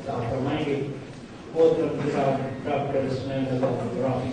فرمائیں گے ڈاکٹر اسماعیل رافی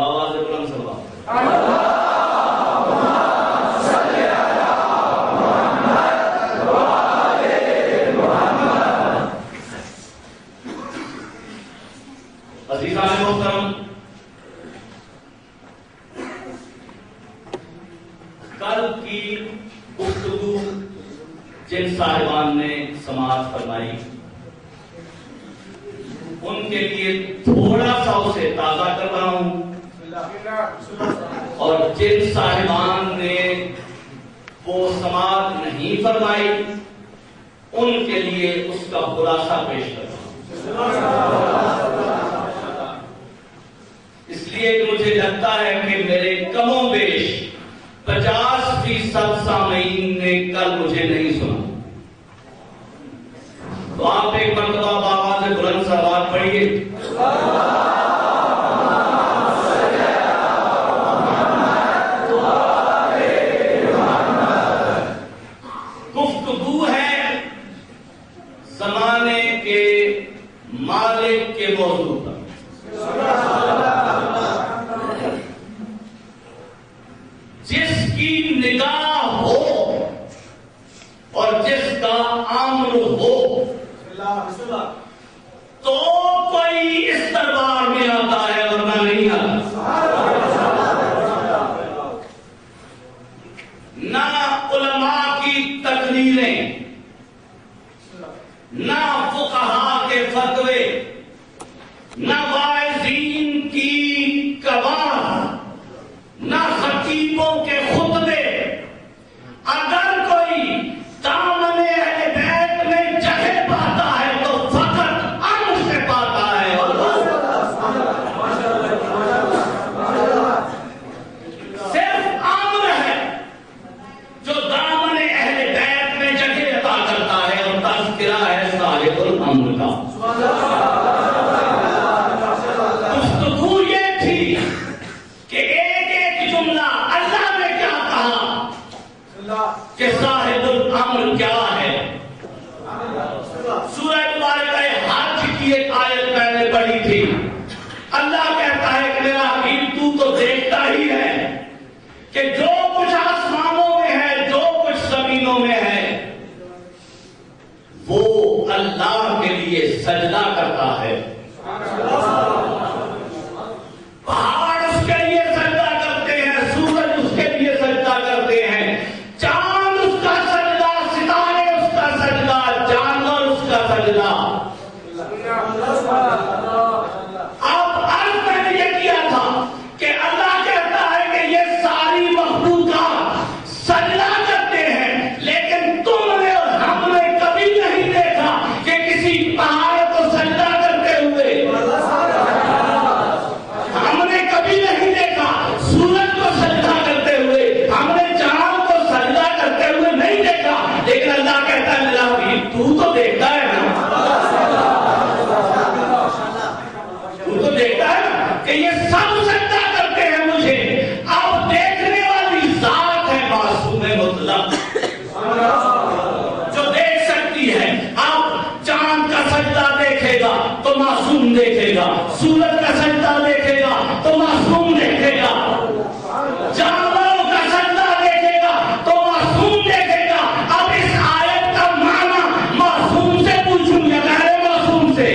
آواز بلند صلوات تذکرہ ہے صاحب الامر کا. گفتگو یہ تھی کہ ایک ایک جملہ اللہ نے کیا کہا کہ صاحب الامر کیا ہے. سورہ مبارکہ حج کی ایک آیت میں نے پڑھی تھی. اللہ کہتا ہے کہ میرا حبیب تو دیکھتا ہی ہے کہ جو کچھ آسمانوں میں ہے جو کچھ زمینوں میں ہے وہ اللہ کے لیے سجدہ کرتا ہے. پہاڑ اس کے لیے سجدہ کرتے ہیں, سورج اس کے لیے سجدہ کرتے ہیں, چاند اس کا سجدہ, ستارے اس کا سجدہ, جانور اس کا سجدہ. اب عرض میں نے یہ کیا تھا کہ اللہ کہتا ہے کہ یہ ساری مخلوقات سجدہ کرتے ہیں, لیکن تم نے اور ہم نے کبھی نہیں دیکھا کہ کسی پہاڑ کو سجدہ کرتے ہوئے. ہم نے کبھی نہیں دیکھا سورج کو سجدہ کرتے ہوئے, ہم نے چاند کو سجدہ کرتے ہوئے نہیں دیکھا. لیکن اللہ کہتا ہے میرا حبیب تو دیکھتا ہے نا, تو دیکھتا ہے کہ یہ سب سجدہ کرتے ہیں مجھے. اب دیکھنے والی ذات ہے معصوم مطلق جو دیکھ سکتی ہے. اب چاند کا سجدہ دیکھے گا تو معصوم دیکھے گا, سورج کا سجدہ دیکھے گا تو معصوم دیکھے گا, جانوروں کا سجدہ دیکھے گا تو معصوم دیکھے گا. اب اس آیت کا معنی معصوم سے پوچھوں یا غیر معصوم سے؟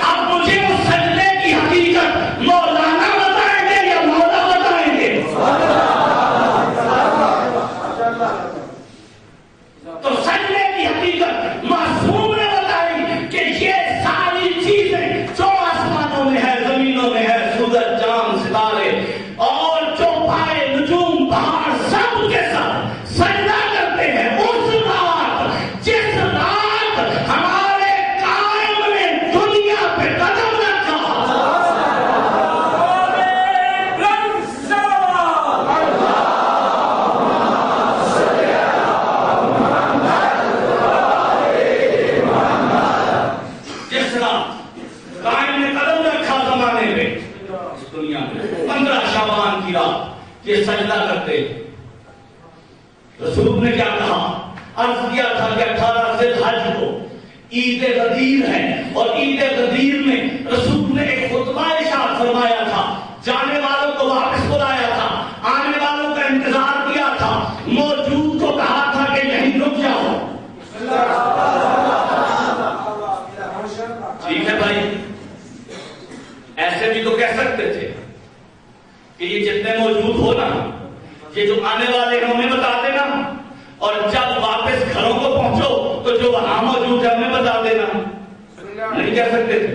اب مجھے اس سجدے کی حقیقت مولانا بتائیں گے یا مولا بتائیں گے؟ تو سجدے کی حقیقت معصوم نے بتائی کہ یہ ساری چیزیں جو آسمانوں میں ہے, زمینوں میں ہے, سورج, چاند, ستارے اور جو پائے, نجوم, پہاڑ, سب کے سب سجدہ کرتے ہیں اس رات جس رات ہمارے قائم نے دنیا پہ قدم رکھا. جس رات قائم نے قدم رکھا زمانے میں اس دنیا میں 15 شعبان کی رات یہ سجدہ کرتے. رسول نے کیا کہا, عرض کیا تھا کہ 18 ذی الحج کو عید غدیر ہے, اور عید غدیر میں رسول نے ایک خطبہ ارشاد فرمایا تھا, جانے والوں کو واپس بلایا تھا, آنے والوں کا انتظار کیا تھا, موجود کو کہا تھا کہ یہیں رک جاؤ. ٹھیک ہے بھائی, ایسے بھی تو کہہ سکتے تھے کہ یہ جتنے موجود ہو نا, یہ جو آنے والے ہیں ہمیں بتا دینا, اور جب واپس گھروں کو پہنچو تو جو وہاں موجود ہے ہمیں بتا دینا. نہیں کہہ سکتے تھے؟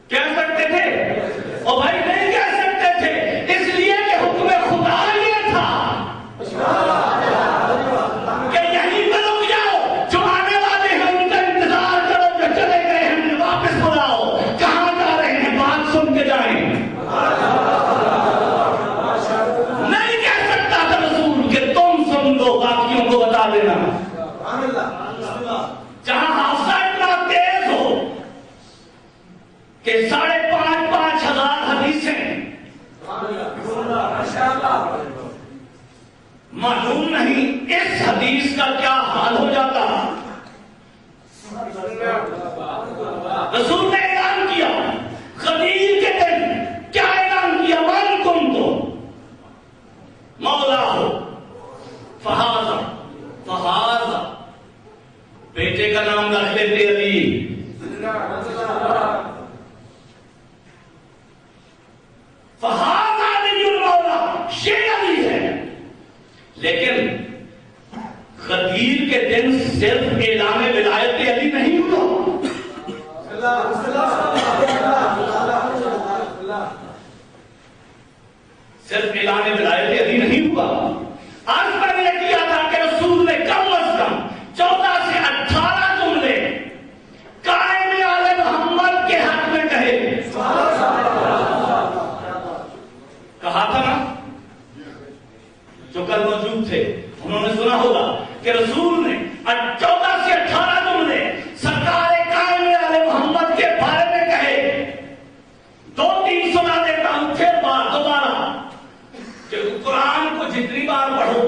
کہہ سکتے تھے؟ اور بھائی نہیں کہہ سکتے تھے, اس لیے کہ حکم خدا یہ تھا کہ یہیں پہ رک جاؤ, جو آنے والے ہیں ان کا انتظار کرو, جو چلے گئے ہیں انہیں واپس بلاؤ. کہاں جا رہے ہیں بات سن کے جائیں. نہیں کہہ سکتا تھا رسول کہ تم سن لو باقیوں کو بتا دینا. جہاں حافظہ اتنا تیز ہو کہ 5,500 حدیثیں معلوم نہیں اس حدیث کا کیا حال ہو جاتا. رسول نے اعلان کیا غدیر کے دن, کیا اعلان کیا, من کنتو مولا ہو فہذا فہذا, بیٹے کا نام رکھ لیتے علی. فہذا علی المولا, یہ علی ہے. لیکن غدیر کے دن صرف اعلان ولایت علی نہیں ہوا, صرف اعلان ولایت علی نہیں ہوا. آج میں نے کیا تھا کہ رسول نے کم از کم 14 سے 18 جملے قائم آل محمد کے حق میں کہے. جتنی بار پڑھو.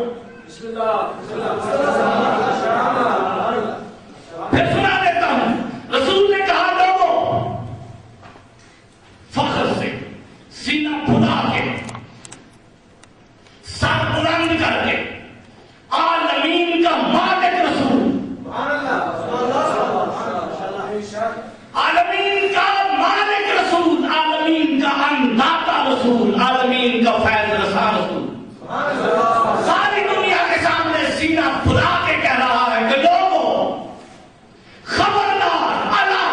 پھر سنا دیتا ہوں. رسول نے کہا لوگوں فخر سے سینہ پھلا کے سر بلند کر کے عالمین کا مالک رسول, عالمین کا مالک رسول, عالمین کا انداتا رسول, عالمین کا فیض رسا رسول ساری دنیا کے سامنے سینہ پھلا کے کہہ رہا ہے کہ لوگوں خبردار الا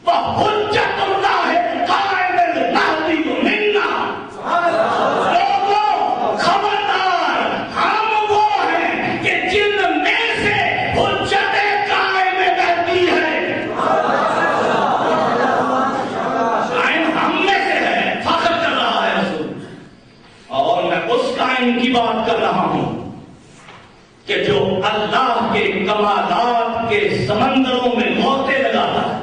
وحجت اللہ قائم المہدی منا. لوگوں خبردار ہم وہ ہیں کہ جن میں سے حجت قائم مہدی ہے. قائم ہم میں سے ہے, فخر کر رہا ہے رسول. اور میں اس قائم کی بات کر رہا ہوں کہ جو اللہ کے کمالات کے سمندروں میں موتیں لگاتا ہے.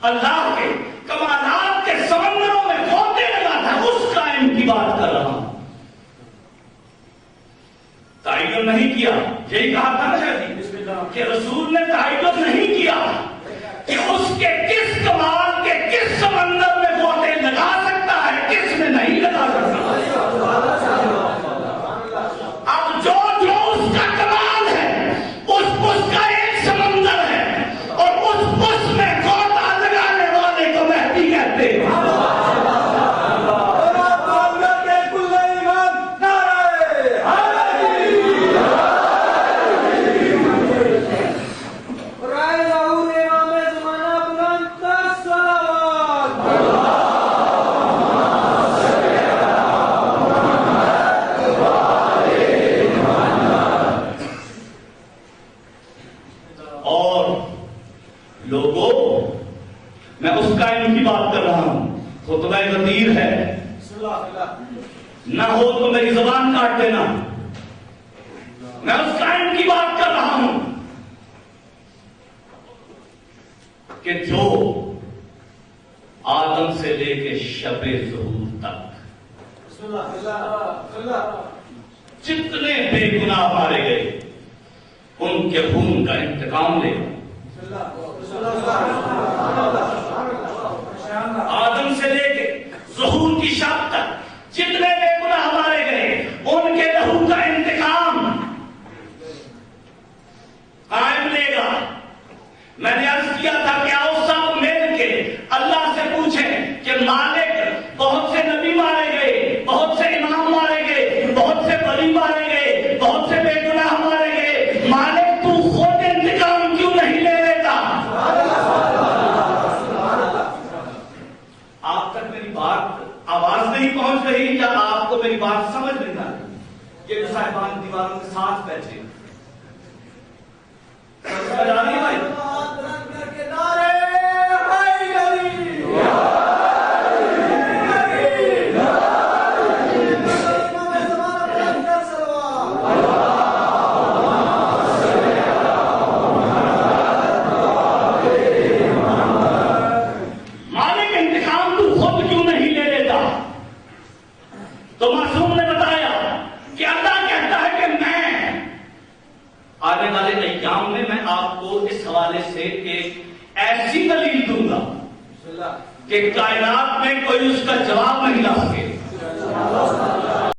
اللہ کے کمالات کے سمندروں میں موتیں لگاتا ہے, اس قائم کی بات کر رہا ہوں. تعین نہیں کیا, یہی کہا تھا نا شاید کہ رسول نے تعین نہیں کیا کہ اس کے کس کمال کے کس سمندر میں موتیں لگا سکتا ہے, کس میں نہیں لگا سکتا. اب جو اس کا کمال ہے اس کا ایک سمندر ہے, اور اس میں غوطہ لگانے والے کو مہدی کہتے ہیں. اور لوگوں میں اس قائم کی بات کر رہا ہوں. خطبہ غدیر ہے, نہ ہو تو میری زبان کاٹ دینا. میں اس قائم کی بات کر رہا ہوں کہ جو آدم سے لے کے شب ظہور تک جتنے بے گناہ مارے گئے ان کے خون کا انتقام لے گا. آدم سے لے کے ظہور کی شب تک جتنے بے گناہ مارے گئے ان کے لہو کا انتقام قائم لے گا. میں نے عرض کیا تھا کہ آؤ سب مل کے اللہ سے پوچھیں کہ مالک, بہت سے نبی مارے گئے, بہت سے امام مارے گئے, بہت سے ولی مارے گئے, بہت سے بے گناہ مارے گئے, مالک تو خود انتقام کیوں نہیں لے لیتا. آپ تک میری بات آواز نہیں پہنچ رہی یا آپ کو میری بات سمجھ نہیں آ رہی؟ یہ صاحبان دیواروں کے ساتھ بیٹھے بھائی. مالک انتقام تو خود کیوں نہیں لے لیتا؟ تو معصوم نے بتایا کہ اللہ کہتا ہے کہ میں آنے والے ایام میں آپ کو اس حوالے سے ایک ایسی دلیل دوں گا کہ کائنات میں کوئی اس کا جواب نہیں لا سکے.